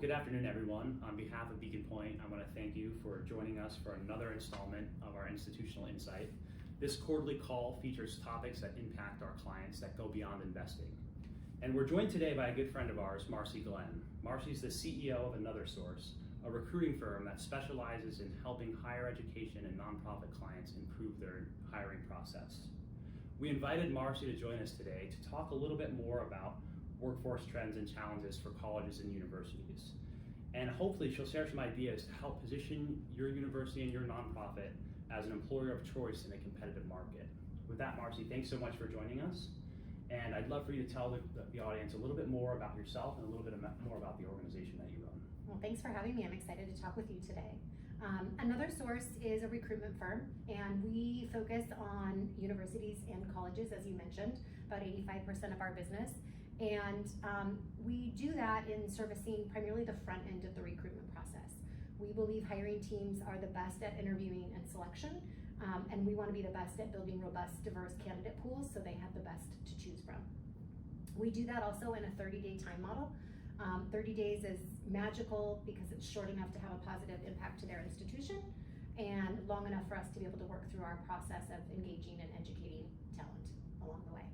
Good afternoon, everyone. On behalf of Beacon Pointe, I want to thank you for joining us for another installment of our Institutional Insight. This quarterly call features topics that impact our clients that go beyond investing. And we're joined today by a good friend of ours, Marcie Glenn. Marcie's the CEO of Another Source, a recruiting firm that specializes in helping higher education and nonprofit clients improve their hiring process. We invited Marcie to join us today to talk a little bit more about workforce trends and challenges for colleges and universities. And hopefully she'll share some ideas to help position your university and your nonprofit as an employer of choice in a competitive market. With that, Marcie, thanks so much for joining us. And I'd love for you to tell the audience a little bit more about yourself and a little bit more about the organization that you run. Well, thanks for having me. I'm excited to talk with you today. Another Source is a recruitment firm, and we focus on universities and colleges, as you mentioned, about 85% of our business. And we do that in servicing primarily the front end of the recruitment process. We believe hiring teams are the best at interviewing and selection, and we want to be the best at building robust, diverse candidate pools so they have the best to choose from. We do that also in a 30-day time model. 30 days is magical because it's short enough to have a positive impact to their institution and long enough for us to be able to work through our process of engaging and educating talent along the way.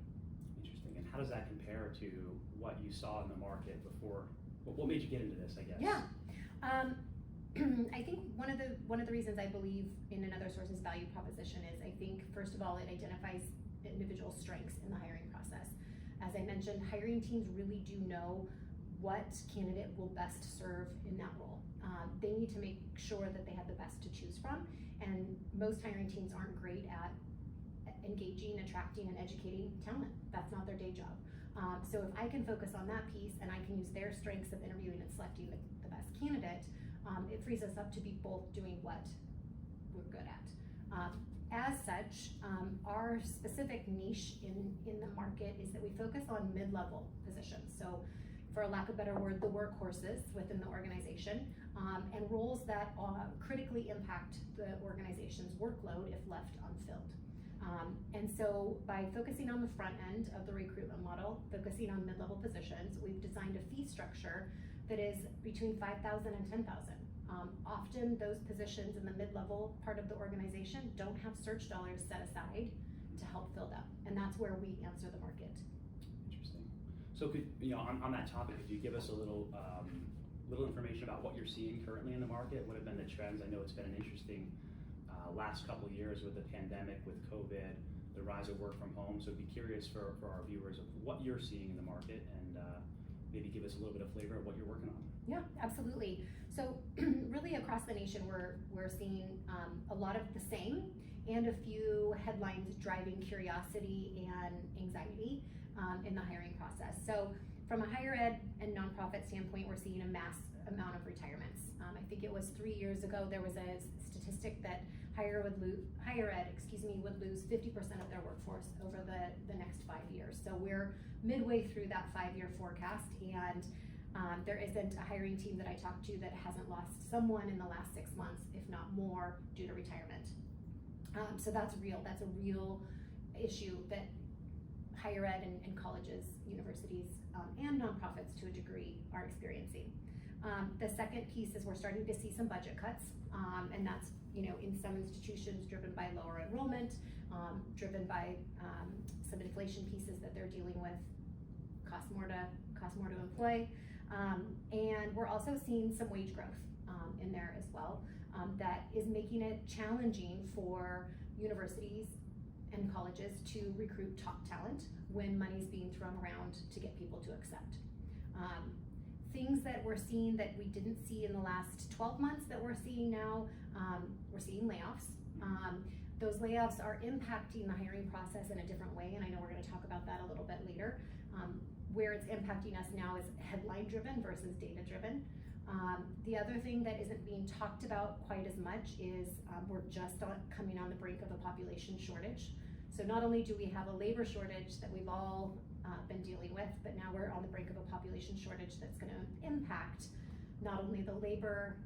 Interesting. And how does that compare to what you saw in the market before? What made you get into this, I guess? Yeah. I think one of the reasons I believe in Another Source's value proposition is, I think, first of all, it identifies individual strengths in the hiring process. As I mentioned, hiring teams really do know what candidate will best serve in that role. They need to make sure that they have the best to choose from, and most hiring teams aren't great at engaging, attracting, and educating talent. That's not their day job. So if I can focus on that piece and I can use their strengths of interviewing and selecting the best candidate, it frees us up to be both doing what we're good at. As such, our specific niche in the market is that we focus on mid-level positions. So, for lack of a better word, the workhorses within the organization, and roles that critically impact the organization's workload if left unfilled. And so by focusing on the front end of the recruitment model, focusing on mid-level positions, we've designed a fee structure that is between $5,000 and $10,000. Often those positions in the mid-level part of the organization don't have search dollars set aside to help fill them, and that's where we answer the market. Interesting. So could, on that topic, could you give us a little information about what you're seeing currently in the market? What have been the trends? I know it's been an interesting last couple of years with the pandemic, with COVID, the rise of work from home. So I'd be curious for our viewers of what you're seeing in the market, and maybe give us a little bit of flavor of what you're working on. Yeah, absolutely. So really across the nation, we're seeing a lot of the same, and a few headlines driving curiosity and anxiety in the hiring process. So from a higher ed and nonprofit standpoint, we're seeing a mass amount of retirements. I think it was 3 years ago, there was a statistic that higher ed would lose 50% of their workforce over the next 5 years. So we're midway through that 5-year forecast, and there isn't a hiring team that I talked to that hasn't lost someone in the last 6 months, if not more, due to retirement. So that's real. That's a real issue that higher ed and colleges, universities, and nonprofits to a degree are experiencing. The second piece is we're starting to see some budget cuts, and that's in some institutions driven by lower enrollment, driven by some inflation pieces that they're dealing with, cost more to employ, and we're also seeing some wage growth in there as well. That is making it challenging for universities and colleges to recruit top talent when money's being thrown around to get people to accept. Things that we're seeing that we didn't see in the last 12 months that we're seeing now, we're seeing layoffs. Those layoffs are impacting the hiring process in a different way, and I know we're going to talk about that a little bit later. Where it's impacting us now is headline-driven versus data-driven. The other thing that isn't being talked about quite as much is we're just coming on the brink of a population shortage. So not only do we have a labor shortage that we've all been dealing with, but now we're on the brink of a population shortage that's going to impact not only the labor,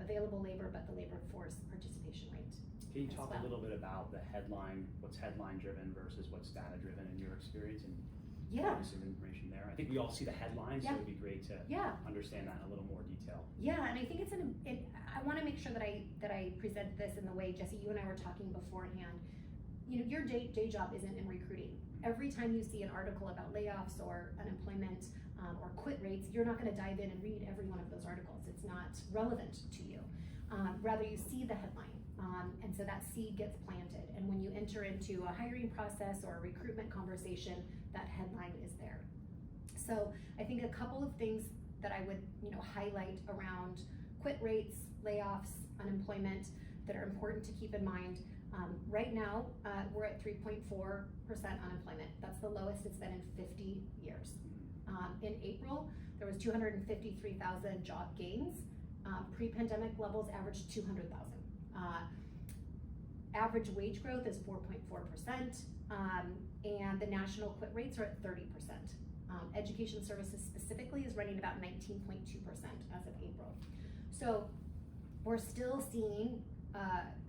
available labor, but the labor force participation rate. Can you talk a little bit about the headline, what's headline driven versus what's data driven in your experience? And Yeah. Maybe some information there. I think we all see the headlines, so it would be great to understand that in a little more detail. Yeah, and I think I want to make sure that I present this in the way, Jesse, you and I were talking beforehand. You know, your day job isn't in recruiting. Every time you see an article about layoffs or unemployment or quit rates, you're not going to dive in and read every one of those articles. It's not relevant to you. Rather, you see the headline, and so that seed gets planted. And when you enter into a hiring process or a recruitment conversation, that headline is there. So I think a couple of things that I would, highlight around quit rates, layoffs, unemployment that are important to keep in mind. Right now, we're at 3.4% unemployment. That's the lowest it's been in 50 years. In April, there was 253,000 job gains. Pre-pandemic levels averaged 200,000. Average wage growth is 4.4%, and the national quit rates are at 30%. Education services specifically is running about 19.2% as of April. So we're still seeing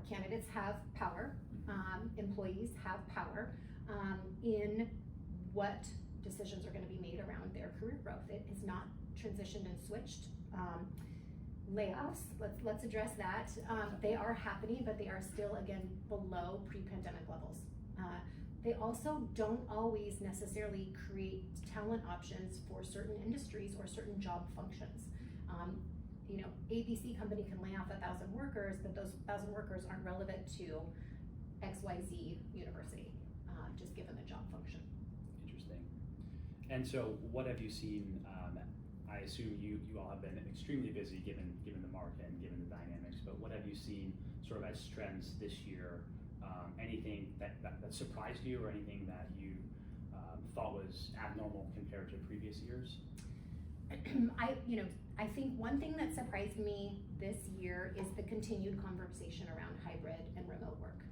candidates have power, employees have power in what decisions are going to be made around their career growth. It is not transitioned and switched. Layoffs, let's address that. They are happening, but they are still, again, below pre-pandemic levels. They also don't always necessarily create talent options for certain industries or certain job functions. ABC company can lay off 1,000 workers, but those 1,000 workers aren't relevant to XYZ university, just given the job function. Interesting. And so what have you seen? I assume you all have been extremely busy given the market and given the dynamics, but what have you seen sort of as trends this year? Anything that surprised you, or anything that you thought was abnormal compared to previous years? I think one thing that surprised me this year is the continued conversation around hybrid and remote work.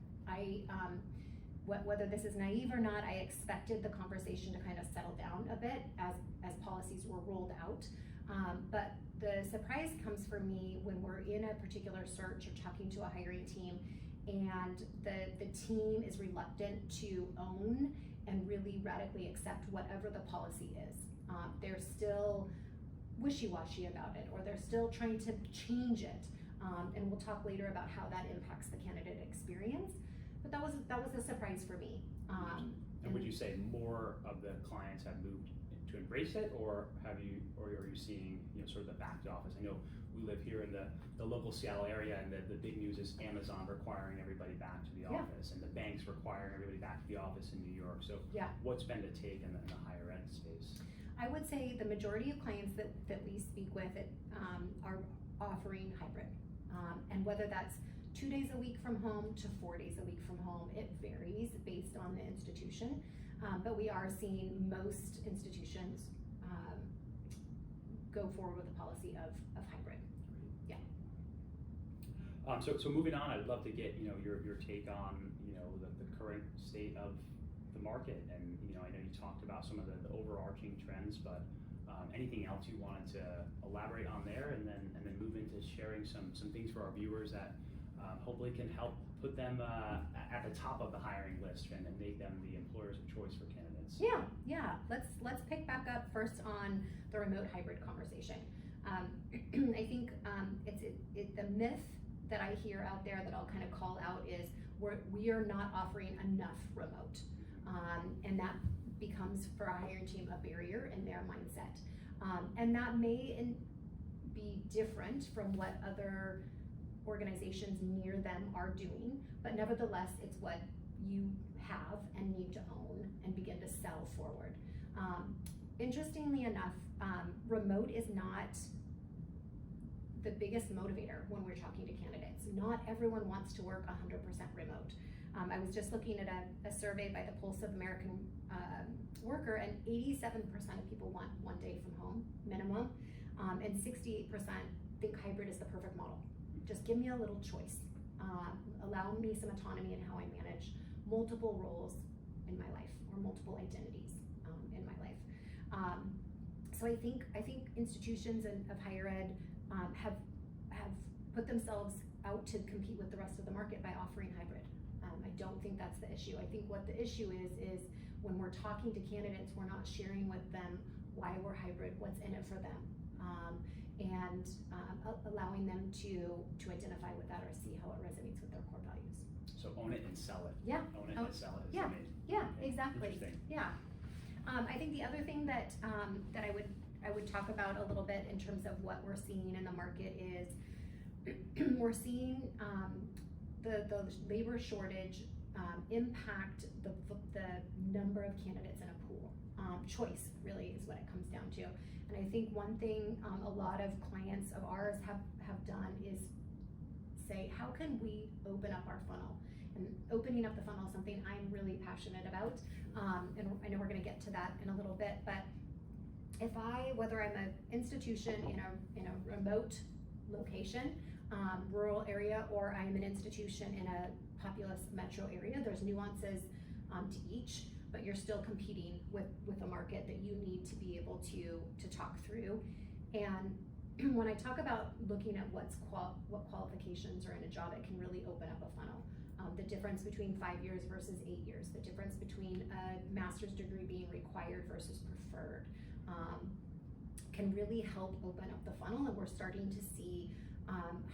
Whether this is naive or not, I expected the conversation to kind of settle down a bit as policies were rolled out. But the surprise comes for me when we're in a particular search or talking to a hiring team, and the team is reluctant to own and really radically accept whatever the policy is. They're still wishy-washy about it, or they're still trying to change it. And we'll talk later about how that impacts the candidate experience. But that was a surprise for me. And would you say more of the clients have moved to embrace it, or are you seeing sort of the back to office? I know we live here in the local Seattle area, and the big news is Amazon requiring everybody back to the office, and the banks requiring everybody back to the office in New York. So what's been the take in the higher ed space? I would say the majority of clients that we speak with are offering hybrid, and whether that's 2 days a week from home to 4 days a week from home, it varies based on the institution, but we are seeing most institutions go forward with the policy of hybrid. Yeah. So moving on, I'd love to get your take on the current state of the market, and I know you talked about some of the overarching trends, but anything else you wanted to elaborate on there, and then move into sharing some things for our viewers that hopefully can help put them at the top of the hiring list and make them the employers of choice for candidates. Yeah. Let's pick back up first on the remote hybrid conversation. I think it's the myth that I hear out there that I'll kind of call out is we are not offering enough remote, and that becomes for a hiring team a barrier in their mindset, and that may be different from what other organizations near them are doing, but nevertheless, it's what you have and need to own and begin to sell forward. Interestingly enough, remote is not the biggest motivator when we're talking to candidates. Not everyone wants to work 100% remote. I was just looking at a survey by the Pulse of American Worker, and 87% of people want 1 day from home minimum, and 68% think hybrid is the perfect model. Just give me a little choice. Allow me some autonomy in how I manage multiple roles in my life, or multiple identities in my life. So I think institutions of higher ed have put themselves out to compete with the rest of the market by offering hybrid. I don't think that's the issue. I think what the issue is when we're talking to candidates, we're not sharing with them why we're hybrid, what's in it for them, and allowing them to identify with that or see how it resonates with their core values. So own it and sell it. Yeah. Own it and sell it. Yeah. Yeah, exactly. Interesting. Yeah. I think the other thing that that I would talk about a little bit in terms of what we're seeing in the market is we're seeing the labor shortage impact the number of candidates in a pool. Choice really is what it comes down to. And I think one thing a lot of clients of ours have done is say, how can we open up our funnel? And opening up the funnel is something I'm really passionate about. And I know we're gonna get to that in a little bit, but whether I'm an institution in a remote location, rural area, or I'm an institution in a populous metro area, there's nuances to each, but you're still competing with a market that you need to be able to talk through. And when I talk about looking at what qualifications are in a job, it can really open up a funnel. The difference between 5 years versus 8 years, the difference between a master's degree being required versus preferred, can really help open up the funnel. And we're starting to see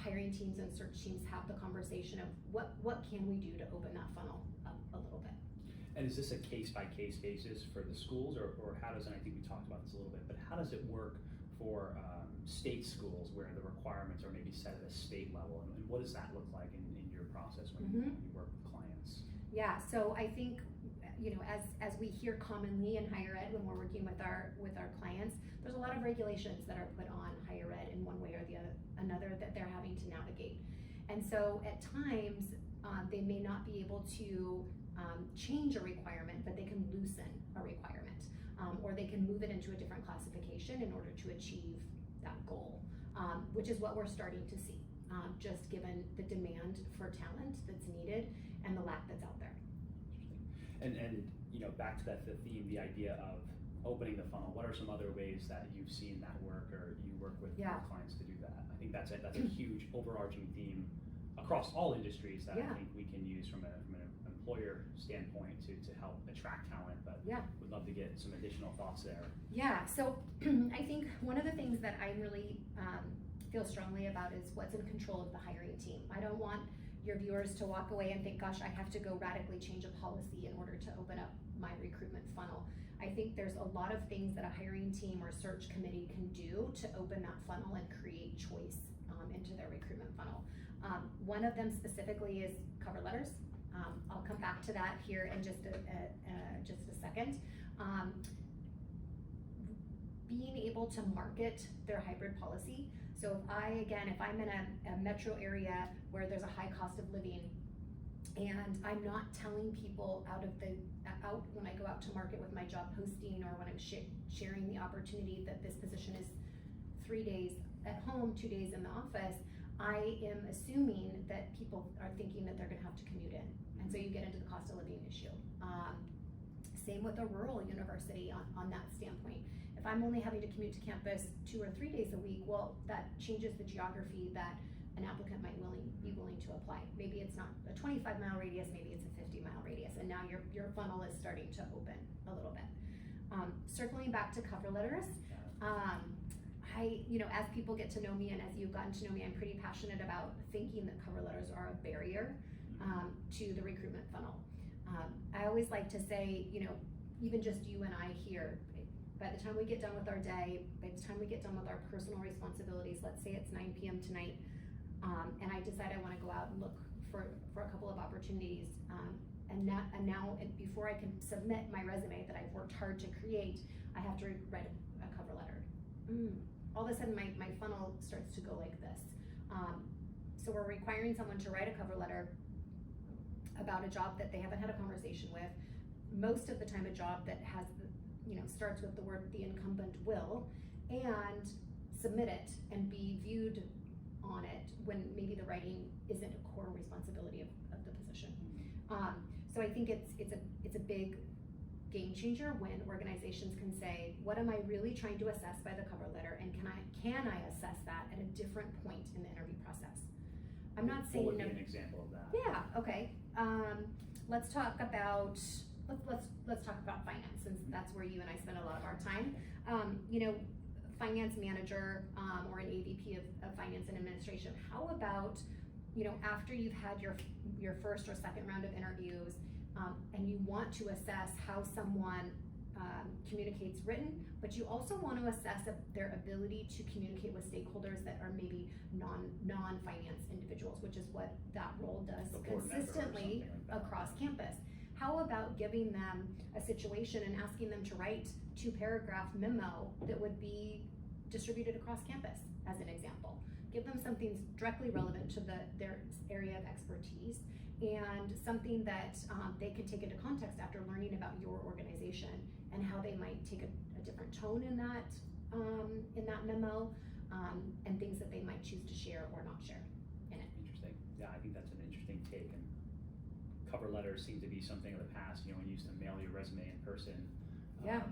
hiring teams and search teams have the conversation of what can we do to open that funnel up a little bit. And is this a case-by-case basis for the schools, or how does, and I think we talked about this a little bit, but how does it work for state schools where the requirements are maybe set at a state level, and what does that look like in your process when you work with clients? Yeah, so I think, as we hear commonly in higher ed when we're working with our clients, there's a lot of regulations that are put on higher ed in one way or another that they're having to navigate. And so at times, they may not be able to change a requirement, but they can loosen a requirement, or they can move it into a different classification in order to achieve that goal, which is what we're starting to see, just given the demand for talent that's needed and the lack that's out there. And back to the theme, the idea of opening the funnel, what are some other ways that you've seen that work, or you work with your clients to do that? I think that's a huge overarching theme across all industries that I think we can use from an employer standpoint to help attract talent, but would love to get some additional thoughts there. Yeah, so I think one of the things that I really feel strongly about is what's in control of the hiring team. I don't want your viewers to walk away and think, gosh, I have to go radically change a policy in order to open up my recruitment funnel. I think there's a lot of things that a hiring team or search committee can do to open that funnel and create choice into their recruitment funnel. One of them specifically is cover letters. I'll come back to that here in just a second. Being able to market their hybrid policy. So if I'm in a metro area where there's a high cost of living, and I'm not telling people out when I go out to market with my job posting, or when I'm sharing the opportunity that this position is 3 days at home, 2 days in the office, I am assuming that people are thinking that they're gonna have to commute in. And so you get into the cost of living issue. Same with a rural university on that standpoint. If I'm only having to commute to campus 2 or 3 days a week, well, that changes the geography that an applicant might be willing to apply. Maybe it's not a 25-mile radius, maybe it's a 50-mile radius, and now your funnel is starting to open a little bit. Circling back to cover letters, as people get to know me and as you've gotten to know me, I'm pretty passionate about thinking that cover letters are a barrier to the recruitment funnel. I always like to say, even just you and I here, by the time we get done with our day, by the time we get done with our personal responsibilities, let's say it's 9 p.m. tonight, and I decide I want to go out and look for a couple of opportunities, and now before I can submit my resume that I've worked hard to create, I have to write a cover letter. All of a sudden my funnel starts to go like this. So we're requiring someone to write a cover letter about a job that they haven't had a conversation with. Most of the time a job that has, starts with the word the incumbent will, and submit it and be viewed on it when maybe the writing isn't a core responsibility of the position. So I think it's a big game changer when organizations can say, what am I really trying to assess by the cover letter, and can I assess that at a different point in the interview process? I'm not saying what would be an example of that? Yeah, okay. Let's talk about let's talk about finance, since that's where you and I spend a lot of our time. You know, finance manager or an AVP of finance and administration. How about, you know, after you've had your first or second round of interviews, and you want to assess how someone communicates written, but you also want to assess their ability to communicate with stakeholders that are maybe non-finance individuals, which is what that role does consistently across campus. How about giving them a situation and asking them to write 2-paragraph memo that would be distributed across campus, as an example? Give them something directly relevant to their area of expertise, and something that they could take into context after learning about your organization and how they might take a different tone in that memo, and things that they might choose to share or not share in it. Interesting. Yeah, I think that's an interesting take. And cover letters seem to be something of the past. You know, when you used to mail your resume in person. Yeah.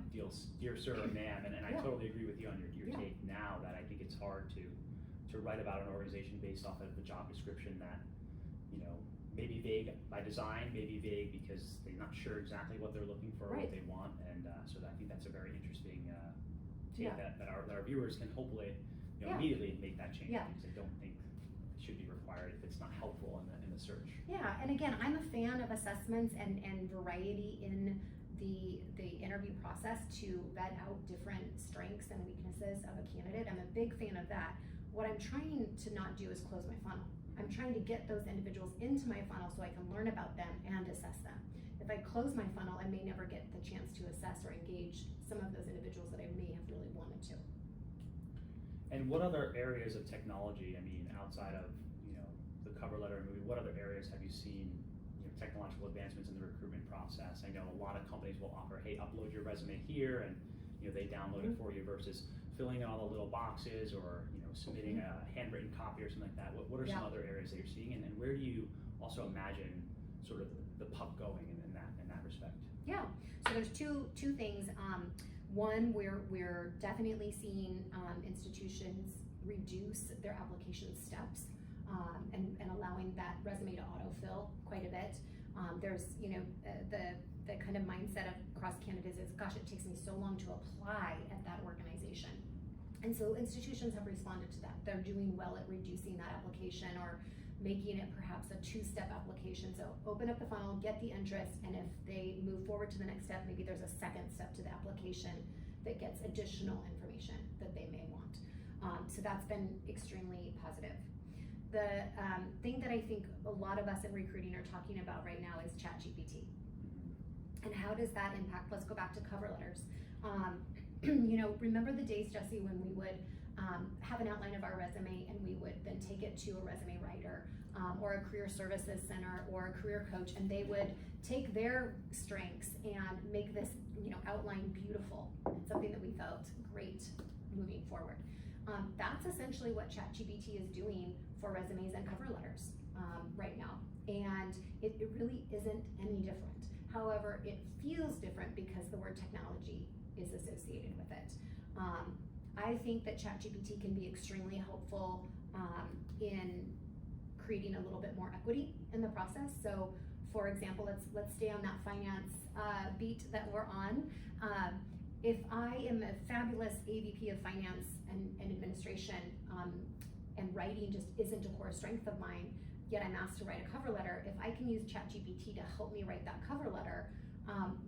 Dear sir or ma'am, and I totally agree with you on your take now that I think it's hard to write about an organization based off of the job description that, you know, maybe vague by design, maybe vague because they're not sure exactly what they're looking for, what they want, and so I think that's a very interesting take that our viewers can hopefully, you know, immediately make that change, because I don't think it should be required if it's not helpful in the search. Yeah, and again, I'm a fan of assessments and variety in the interview process to vet out different strengths and weaknesses of a candidate. I'm a big fan of that. What I'm trying to not do is close my funnel. I'm trying to get those individuals into my funnel so I can learn about them and assess them. If I close my funnel, I may never get the chance to assess or engage some of those individuals that I may have really wanted to. And what other areas of technology, I mean, outside of, you know, the cover letter and movie, what other areas have you seen, you know, technological advancements in the recruitment process? I know a lot of companies will offer, hey, upload your resume here, and, you know, they download it for you, versus filling in all the little boxes, or, you know, submitting a handwritten copy or something like that. What are some other areas that you're seeing, and where do you also imagine sort of the puck going in that respect? Yeah, so there's two things. One, we're definitely seeing institutions reduce their application steps, and allowing that resume to autofill quite a bit. There's, you know, the kind of mindset of cross candidates is, gosh, it takes me so long to apply at that organization. And so institutions have responded to that. They're doing well at reducing that application, or making it perhaps a 2-step application. So open up the funnel, get the interest, and if they move forward to the next step, maybe there's a second step to the application that gets additional information that they may want. So that's been extremely positive. The thing that I think a lot of us in recruiting are talking about right now is ChatGPT. And how does that impact? Let's go back to cover letters. You know, remember the days, Jesse, when we would have an outline of our resume, and we would then take it to a resume writer or a career services center or a career coach, and they would take their strengths and make this, you know, outline beautiful, and something that we felt great moving forward. That's essentially what ChatGPT is doing for resumes and cover letters right now, and it really isn't any different. However, it feels different because the word technology is associated with it. I think that ChatGPT can be extremely helpful in creating a little bit more equity in the process. So, for example, let's stay on that finance beat that we're on. If I am a fabulous AVP of finance and administration, and writing just isn't a core strength of mine, yet I'm asked to write a cover letter, if I can use ChatGPT to help me write that cover letter,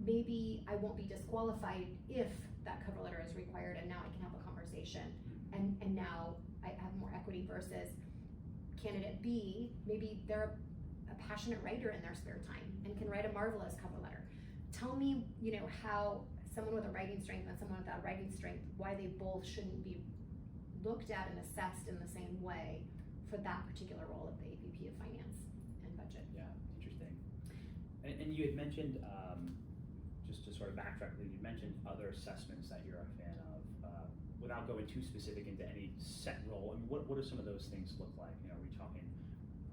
maybe I won't be disqualified if that cover letter is required, and now I can have a conversation, and now I have more equity, versus candidate B, maybe they're a passionate writer in their spare time and can write a marvelous cover letter. Tell me, you know, how someone with a writing strength and someone without writing strength, why they both shouldn't be looked at and assessed in the same way for that particular role of the AVP of Finance and Budget. Yeah, interesting. And you had mentioned, just to sort of backtrack, you mentioned other assessments that you're a fan of. Without going too specific into any set role, I mean, what do some of those things look like? You know, are we talking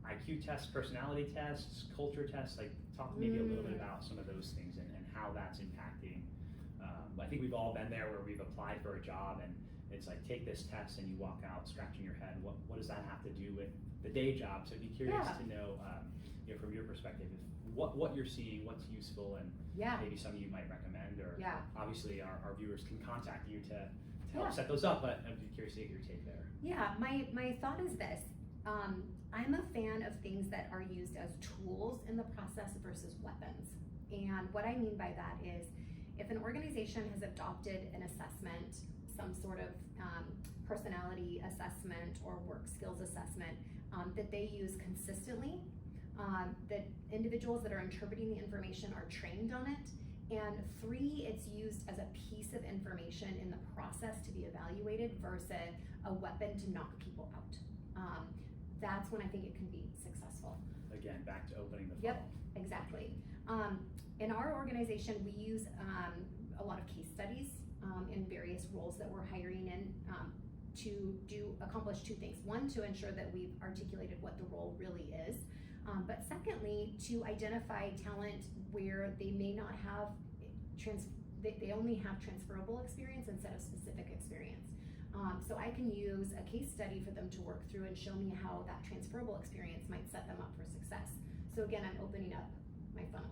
IQ tests, personality tests, culture tests? Like, talk maybe a little bit about some of those things and how that's impacting. I think we've all been there where we've applied for a job, and it's like, take this test, and you walk out scratching your head. What does that have to do with the day job? So I'd be curious to know, you know, from your perspective, if what you're seeing, what's useful, and Yeah. maybe some of you might recommend, or Yeah. obviously our viewers can contact you to help Yeah. set those up, but I'd be curious to get your take there. Yeah, my thought is this. I'm a fan of things that are used as tools in the process versus weapons. And what I mean by that is, if an organization has adopted an assessment, some sort of personality assessment or work skills assessment that they use consistently, that individuals that are interpreting the information are trained on it, and 3, it's used as a piece of information in the process to be evaluated versus a weapon to knock people out. That's when I think it can be successful. Again, back to opening the funnel. Yep, exactly. In our organization, we use a lot of case studies in various roles that we're hiring in to accomplish 2 things. One, to ensure that we've articulated what the role really is. But secondly, to identify talent where they may not have they only have transferable experience instead of specific experience. So I can use a case study for them to work through and show me how that transferable experience might set them up for success. So again, I'm opening up my funnel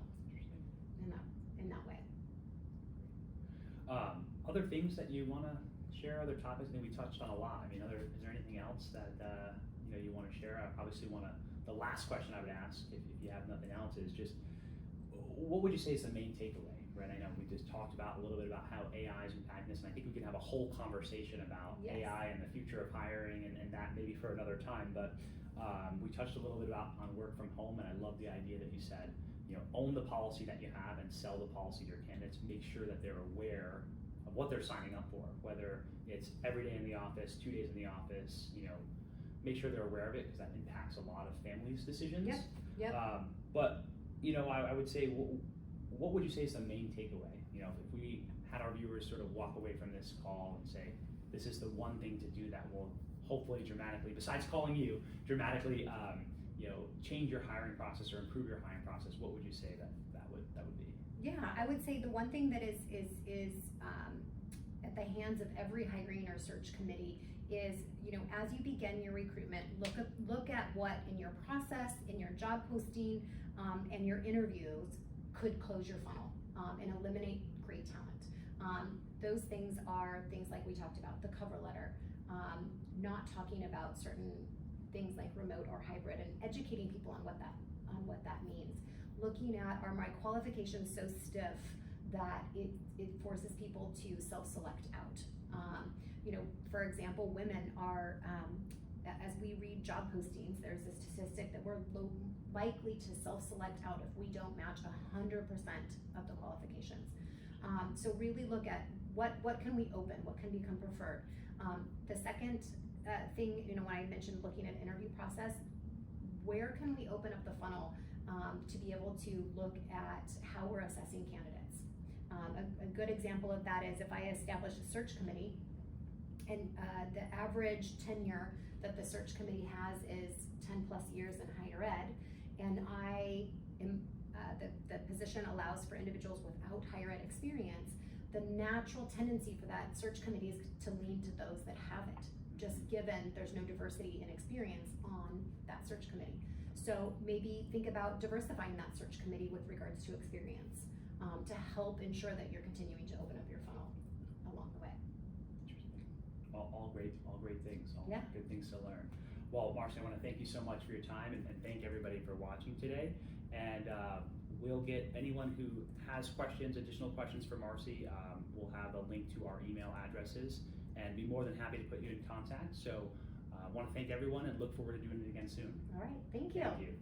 in that way. Other things that you want to share, other topics? I think we touched on a lot. I mean, is there anything else that you want to share? I obviously the last question I would ask, if you have nothing else, is just what would you say is the main takeaway? Right? I know we just talked about a little bit about how AI is impacting this, and I think we could have a whole conversation about Yes. AI and the future of hiring and that maybe for another time. But we touched a little bit about on work from home, and I love the idea that you said, own the policy that you have and sell the policy to your candidates. Make sure that they're aware of what they're signing up for, whether it's every day in the office, 2 days in the office. Make sure they're aware of it, because that impacts a lot of families' decisions. Yep. But I would say, what would you say is the main takeaway? If we had our viewers sort of walk away from this call and say, this is the one thing to do that will hopefully dramatically, besides calling you, dramatically change your hiring process or improve your hiring process, what would you say that would be? Yeah, I would say the one thing that is at the hands of every hiring or search committee is, as you begin your recruitment, look at what in your process, in your job posting, and your interviews could close your funnel and eliminate great talent. Those things are things like we talked about, the cover letter, not talking about certain things like remote or hybrid, and educating people on what that means. Looking at, are my qualifications so stiff that it forces people to self-select out? For example, women are, as we read job postings, there's a statistic that we're likely to self-select out if we don't match 100% of the qualifications. So really look at what can we open, what can become preferred. The second thing, when I mentioned looking at interview process, where can we open up the funnel to be able to look at how we're assessing candidates? A good example of that is if I establish a search committee, and the average tenure that the search committee has is 10 plus years in higher ed, and I am the position allows for individuals without higher ed experience, the natural tendency for that search committee is to lean to those that have it, just given there's no diversity in experience on that search committee. So maybe think about diversifying that search committee with regards to experience to help ensure that you're continuing to open up your funnel along the way. Interesting. All great things, all Yeah. good things to learn. Well, Marcie, I want to thank you so much for your time, and thank everybody for watching today. And we'll get anyone who has questions, additional questions for Marcie, we'll have a link to our email addresses and be more than happy to put you in contact. So I want to thank everyone and look forward to doing it again soon. All right, thank you. Thank you.